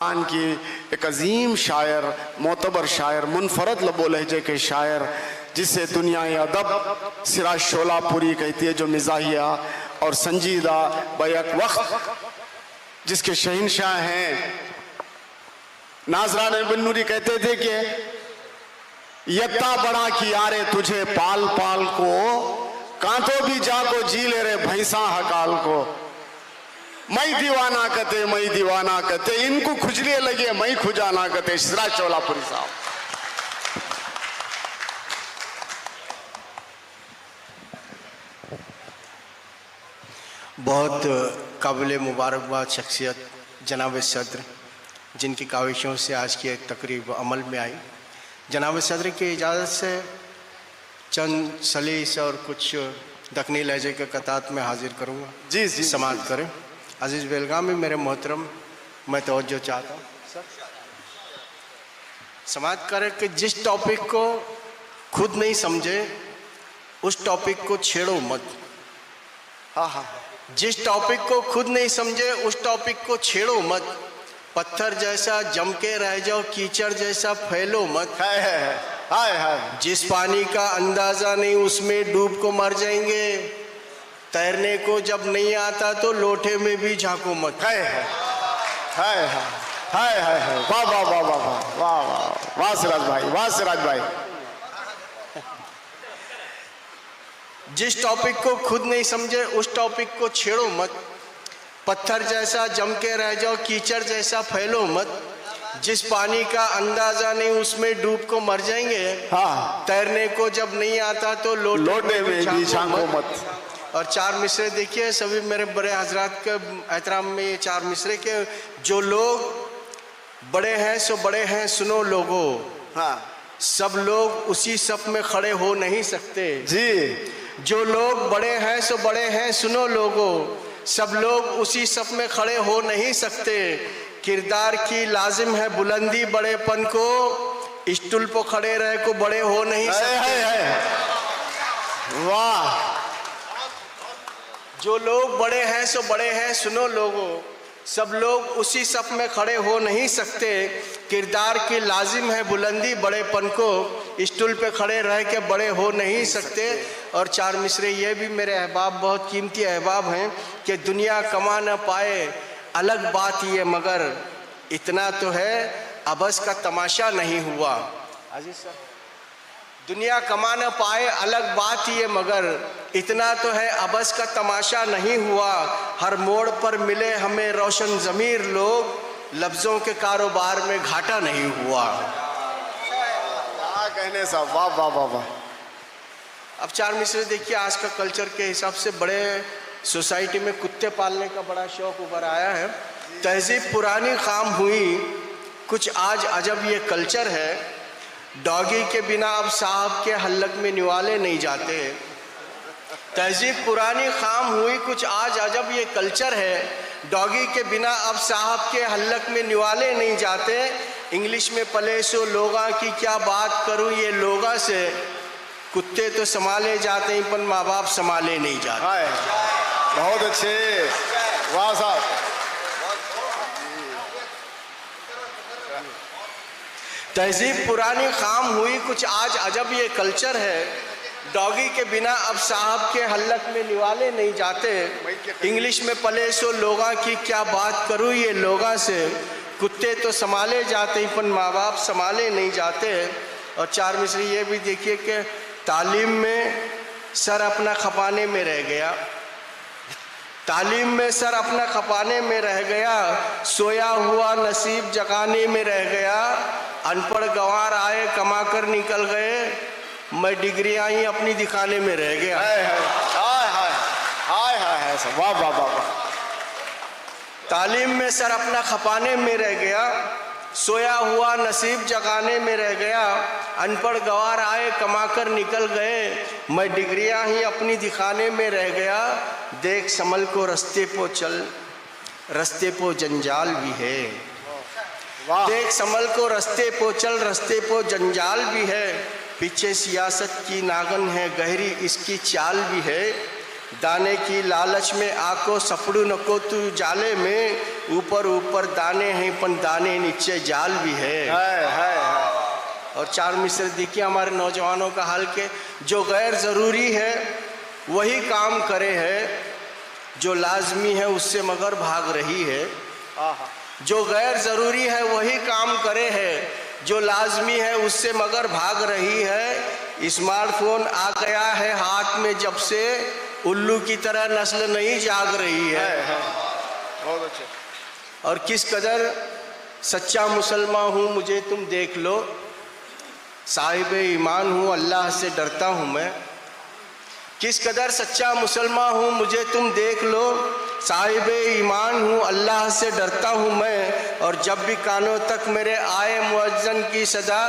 की एक अजीम शायर, मोतबर शायर, मुनफरद लबो लहजे के शायर, जिसे दुनिया अदब सिराज शोलापुरी कहती है, जो मिजाहिया और संजीदा बैक वक्त जिसके शहंशाह हैं। नाजरान बिन्नूरी कहते थे कि यत्ता बड़ा की यारे तुझे पाल पाल को, कांटो भी जाको जी ले रे भैंसा हकाल को। मई दीवाना कहते, मई दीवाना कहते, इनको खुजलिए लगे मई खुजाना कहते। सिराज शोलापुरी साहब। बहुत काबिल मुबारकबाद शख्सियत जनाब सदर, जिनकी काविशों से आज की एक तकरीब अमल में आई। जनाब सदर की इजाज़त से चंद सलीस और कुछ दखनी लहजे के कतात में हाजिर करूँगा। जी जी, समाअत करें। अजीज़ बेलगामी मेरे मोहतरम, मैं तवज्जो चाहता हूँ, समाअत करें कि जिस टॉपिक को खुद नहीं समझे उस टॉपिक को छेड़ो मत। हाँ हाँ, जिस टॉपिक को खुद नहीं समझे उस टॉपिक को छेड़ो मत। पत्थर जैसा जम के रह जाओ, कीचड़ जैसा फैलो मत। हाय हाय हाय। जिस पानी का अंदाजा नहीं उसमें डूब को मर जाएंगे। तैरने को जब नहीं आता तो लोटे में भी झांको मत। हाय हाय हाय हाय हाय। वाह वाह वाह वाह वाह वाह वाह वाह सिराज भाई, वाह सिराज भाई। जिस टॉपिक को खुद नहीं समझे उस टॉपिक को छेड़ो मत। पत्थर जैसा जम के रह जाओ, कीचड़ जैसा फैलो मत। जिस पानी का अंदाजा नहीं उसमें डूब को मर जाएंगे। हाँ, तैरने को जब नहीं आता तो लोटे में भी झांको मत। और चार मिसरे देखिए, सभी मेरे बड़े हजरात के एहतराम में ये चार मिसरे के, जो लोग बड़े हैं सो बड़े हैं सुनो लोगो। हाँ, सब लोग उसी सफ में खड़े हो नहीं सकते जी। जो लोग बड़े हैं सो बड़े हैं सुनो लोगो, सब लोग उसी सफ में खड़े हो नहीं सकते। किरदार की लाजिम है बुलंदी, बड़ेपन को स्टूल पर खड़े रह को बड़े हो नहीं सकते। वाह। जो लोग बड़े हैं सो बड़े हैं सुनो लोगो, सब लोग उसी सफ में खड़े हो नहीं सकते। किरदार की लाजिम है बुलंदी, बड़ेपन को स्टूल पे खड़े रह के बड़े हो नहीं सकते। और चार मिसरे ये भी मेरे अहबाब, बहुत कीमती अहबाब हैं कि दुनिया कमा न पाए अलग बात ये, मगर इतना तो है अबस का तमाशा नहीं हुआ। अजीज सर, दुनिया कमा न पाए अलग बात ये, मगर इतना तो है अबस का तमाशा नहीं हुआ। हर मोड़ पर मिले हमें रोशन ज़मीर लोग, लफ्ज़ों के कारोबार में घाटा नहीं हुआ। कहने साहब, वाह वाह वाह वाह। अब चार मिसरे देखिए, आज का कल्चर के हिसाब से बड़े सोसाइटी में कुत्ते पालने का बड़ा शौक उभर आया है। तहजीब पुरानी खाम हुई, कुछ आज अजब ये कल्चर है। डॉगी के बिना अब साहब के हल्लक में निवाले नहीं जाते। तहजीब पुरानी खाम हुई, कुछ आज अजब ये कल्चर है। डॉगी के बिना अब साहब के हल्लक में निवाले नहीं जाते। इंग्लिश में पले सो लोगा की क्या बात करूं ये लोगा से, कुत्ते तो संभाले जाते हैं पर माँ बाप संभाले नहीं जाते। बहुत अच्छे, वाह साहब। तहजीब पुरानी खाम हुई, कुछ आज अजब ये कल्चर है। डॉगी के बिना अब साहब के हल्लक में निवाले नहीं जाते। इंग्लिश में पले सो लोगा की क्या बात करूँ ये लोगा से, कुत्ते तो संभाले जाते हैं पर माँ बाप संभाले नहीं जाते। और चार मिसरी ये भी देखिए कि तालीम में सर अपना खपाने में रह गया। तालीम में सर अपना खपाने में रह गया, सोया हुआ नसीब जगाने में रह गया। अनपढ़ गंवार आए कमा कर निकल गए, मैं डिग्रियां ही अपनी दिखाने में रह गया। हाय हाय हाय हाय हाय। वाह वाह वाह वाह। तालीम में सर अपना खपाने में रह गया, सोया हुआ नसीब जगाने में रह गया। अनपढ़ गंवार आए कमा कर निकल गए, मैं डिग्रियां ही अपनी दिखाने में रह गया। देख संभल को रस्ते पो चल, रस्ते पो जंजाल भी है। देख संभल को रस्ते पो चल, रस्ते पो जंजाल भी है। पीछे सियासत की नागन है गहरी इसकी चाल भी है। दाने की लालच में आको सपड़ू नको तू जाले में, ऊपर ऊपर दाने हैं पण दाने नीचे जाल भी है। और चार मिसरे देखिए हमारे नौजवानों का हाल के, जो गैर ज़रूरी है वही काम करे है, जो लाजमी है उससे मगर भाग रही है। जो गैर ज़रूरी है वही काम करे है, जो लाजमी है उससे मगर भाग रही है। स्मार्टफोन आ गया है हाथ में जब से, उल्लू की तरह नस्ल नहीं जाग रही है। बहुत अच्छे। और किस कदर सच्चा मुसलमान हूँ मुझे तुम देख लो, साहिब ईमान हूँ अल्लाह से डरता हूँ मैं। किस कदर सच्चा मुसलमान हूँ मुझे तुम देख लो, साहिब ईमान हूँ अल्लाह से डरता हूँ मैं। और जब भी कानों तक मेरे आए मुअज्जन की सदा,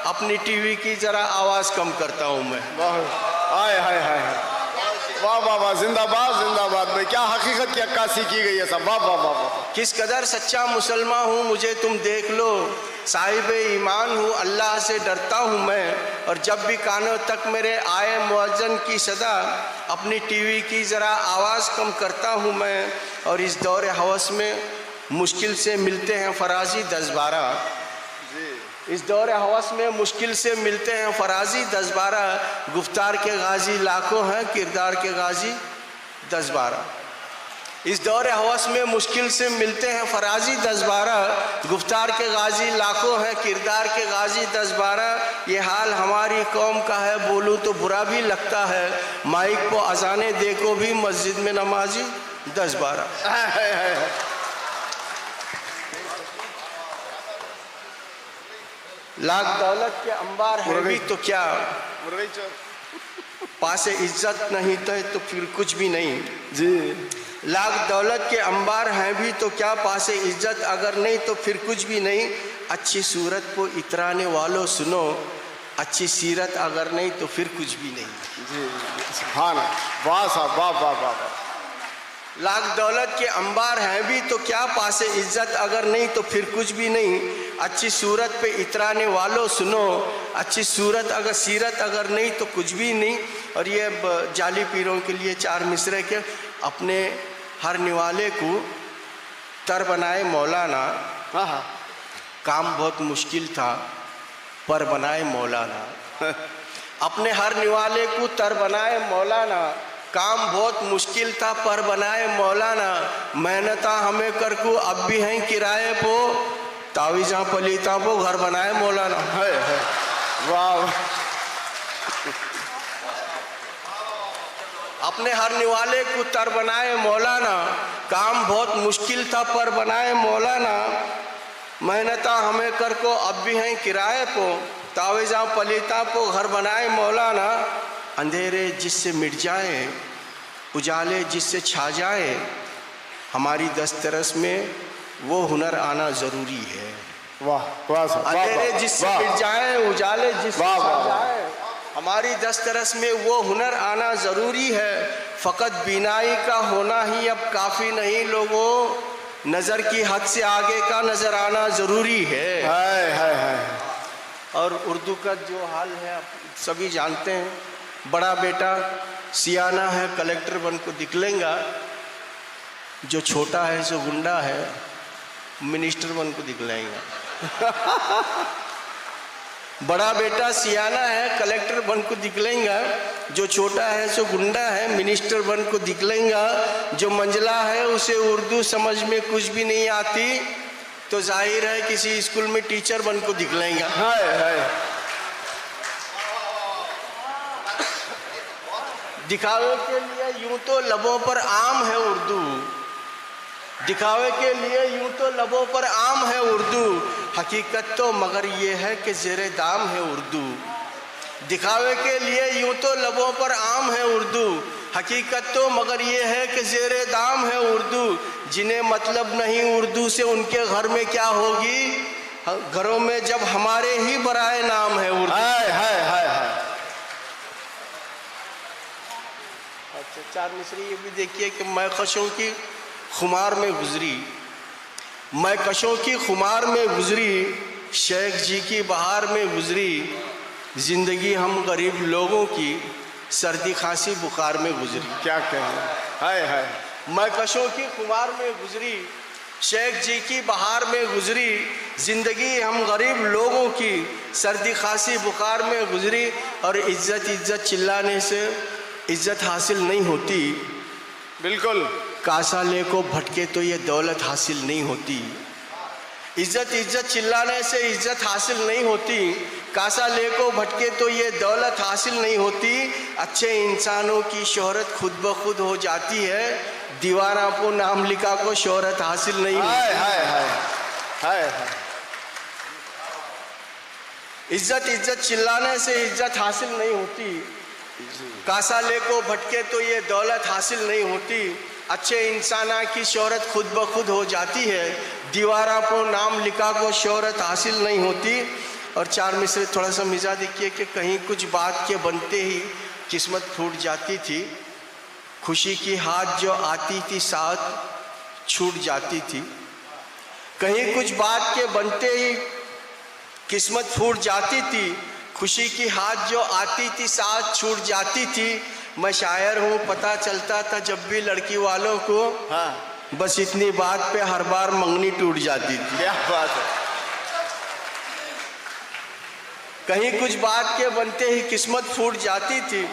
अपनी टीवी की ज़रा आवाज़ कम करता हूँ मैं। हाय हाय हाय, वाह वाह वाह, जिंदाबाद जिंदाबाद भाई, क्या हकीकत की अक्कासी की गई है सब। वाह वाह वाह वाह। किस कदर सच्चा मुसलमान हूँ मुझे तुम देख लो, साहिब ईमान हूँ अल्लाह से डरता हूँ मैं। और जब भी कानों तक मेरे आए मुअज्जन की सदा, अपनी टीवी की ज़रा आवाज़ कम करता हूँ मैं। और इस दौर हवस में मुश्किल से मिलते हैं फराजी 10-12, इस दौर हवस में मुश्किल से मिलते हैं फराजी 10-12। गुफ्तार के गाजी लाखों हैं, किरदार के गाजी 10-12। इस दौर हवस में मुश्किल से मिलते हैं फराजी 10-12, गुफ्तार के गाजी लाखों हैं, किरदार के गाजी 10-12। ये हाल हमारी कौम का है, बोलूँ तो बुरा भी लगता है, माइक को अजाने देखो भी मस्जिद में नमाजी 10-12। लाख दौलत के अंबार है भी तो क्या, पासे इज्जत नहीं तो फिर कुछ भी नहीं जी। लाख दौलत के अंबार हैं भी तो क्या, पासे इज्जत अगर नहीं तो फिर कुछ भी नहीं। अच्छी सूरत को इतराने वालों सुनो, अच्छी सीरत अगर नहीं तो फिर कुछ भी नहीं। जी सुभान, वाह साहब, वाह वाह वाह वाह। लाख दौलत के अंबार हैं भी तो क्या, पासे इज्जत अगर नहीं तो फिर कुछ भी नहीं। अच्छी सूरत पे इतराने वालों सुनो, अच्छी सूरत अगर सीरत अगर नहीं तो कुछ भी नहीं। और ये जाली पीरों के लिए चार मिसरे के, अपने हर निवाले को तर बनाए मौलाना, काम बहुत मुश्किल था पर बनाए मौलाना। अपने हर निवाले को तर बनाए मौलाना, काम बहुत मुश्किल था पर बनाए मौलाना। मेहनता हमें कर को अब भी हैं किराए पो, तावीज़ा पलीता पो घर बनाए मौलाना। है वाह। अपने हर निवाले को तर बनाए मौलाना, काम बहुत मुश्किल था पर बनाए मौलाना। मेहनता हमें कर को अब भी हैं किराए पो, तावीज़ा पलीता पो घर बनाए मौलाना। अंधेरे जिससे मिट जाए, उजाले जिससे छा जाए, हमारी दस्तरस में वो हुनर आना ज़रूरी है। वाह वाह साहब, अंधेरे जिससे मिट जाए, उजाले जिससे छा जाए, हमारी दस्तरस में वो हुनर आना ज़रूरी है। फ़कत बीनाई का होना ही अब काफ़ी नहीं लोगों, नज़र की हद से आगे का नज़र आना ज़रूरी है। और उर्दू का जो हाल है आप सभी जानते हैं, बड़ा बेटा सियाना है कलेक्टर बन को दिखलेगा, जो छोटा है सो गुंडा है मिनिस्टर बन को दिखलाएगा। बड़ा बेटा सियाना है कलेक्टर बन को दिखलेगा, जो छोटा है सो गुंडा है मिनिस्टर बन को दिखलेगा। जो मंझला है उसे उर्दू समझ में कुछ भी नहीं आती, तो जाहिर है किसी स्कूल में टीचर बन को दिखलाएगा। दिखावे के लिए यूं तो लबों पर आम है उर्दू, दिखावे के लिए यूं तो लबों पर आम है उर्दू, हकीकत तो मगर ये है कि ज़ेरे दाम है उर्दू। दिखावे के लिए यूं तो लबों पर आम है उर्दू, हकीकत तो मगर ये है कि ज़ेरे दाम है उर्दू। जिन्हें मतलब नहीं उर्दू से उनके घर में क्या होगी, घरों में जब हमारे ही बराए नाम है उर्दू। अच्छा, चार मिसरी ये भी देखिए कि मैं कशों की खुमार में गुजरी, मैं कशों की खुमार में गुजरी, शेख जी की बहार में गुजरी, जिंदगी हम गरीब लोगों की सर्दी खांसी बुखार में गुजरी। क्या कहें, मैं कशों की खुमार में गुजरी, शेख जी की बहार में गुजरी जिंदगी हम गरीब लोगों की, सर्दी खांसी बुखार में गुजरी। और इज्जत इज्जत चिल्लाने से इज्जत हासिल नहीं होती, बिल्कुल। कासाले को भटके तो ये दौलत हासिल नहीं होती। इज्जत इज्जत चिल्लाने से इज्जत हासिल नहीं होती, कासाले को भटके तो ये दौलत हासिल नहीं होती। अच्छे इंसानों की शोहरत खुद ब खुद हो जाती है, दीवाना को नाम लिखा को शोहरत हासिल नहीं होती। हाय हाय हाय हाय हाय। इज्जत इज्जत चिल्लाने से इज्जत हासिल नहीं होती, कासाले को भटके तो ये दौलत हासिल नहीं होती। अच्छे इंसाना की शोहरत खुद ब खुद हो जाती है, दीवारा को नाम लिखा को शोहरत हासिल नहीं होती। और चार मिसरे थोड़ा सा मिजाज देखिए कि कहीं कुछ बात के बनते ही किस्मत फूट जाती थी, खुशी की हाथ जो आती थी साथ छूट जाती थी। कहीं कुछ बात के बनते ही किस्मत फूट जाती थी, खुशी की हाथ जो आती थी साथ छूट जाती थी। मैं शायर हूँ पता चलता था जब भी लड़की वालों को, हाँ, बस इतनी बात पे हर बार मंगनी टूट जाती थी। क्या बात है। कहीं कुछ बात के बनते ही किस्मत फूट जाती थी,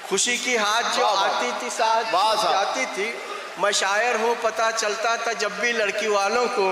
खुशी की हाथ जो आती थी साथ छूट जाती थी। मैं शायर हूँ पता चलता था जब भी लड़की वालों को,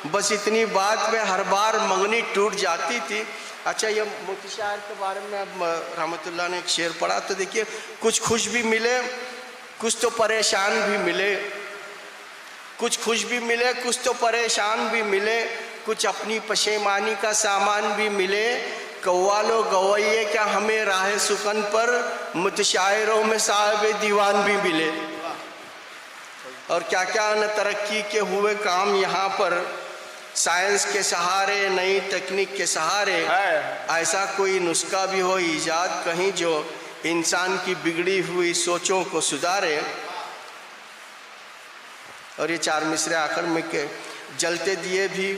बस इतनी बात पे हर बार मंगनी टूट जाती थी। अच्छा, ये मोती शायर के बारे में अब रहमतुल्लाह ने एक शेर पढ़ा तो देखिए, कुछ खुश भी मिले कुछ तो परेशान भी मिले, कुछ खुश भी मिले कुछ तो परेशान भी मिले, कुछ अपनी पशेमानी का सामान भी मिले। कव्वालो गवैये क्या हमें राह सुकन पर, मुतशायरों में साहिब दीवान भी मिले। और क्या क्या न तरक्की के हुए काम यहाँ पर, साइंस के सहारे नई तकनीक के सहारे, ऐसा कोई नुस्खा भी हो ईजाद कहीं जो इंसान की बिगड़ी हुई सोचों को सुधारे। और ये चार मिसरे आखिर में के, जलते दिए भी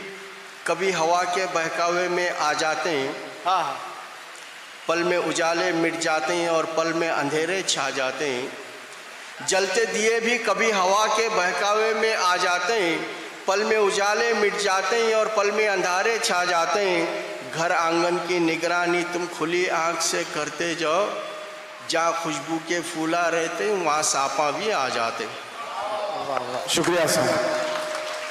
कभी हवा के बहकावे में आ जाते हैं, हाँ, पल में उजाले मिट जाते हैं और पल में अंधेरे छा जाते हैं। जलते दिए भी कभी हवा के बहकावे में आ जाते हैं, पल में उजाले मिट जाते हैं और पल में अंधारे छा जाते हैं। घर आंगन की निगरानी तुम खुली आंख से करते जाओ, जहाँ खुशबू के फूला रहते हैं वहाँ सांपा भी आ जाते हैं। शुक्रिया सर।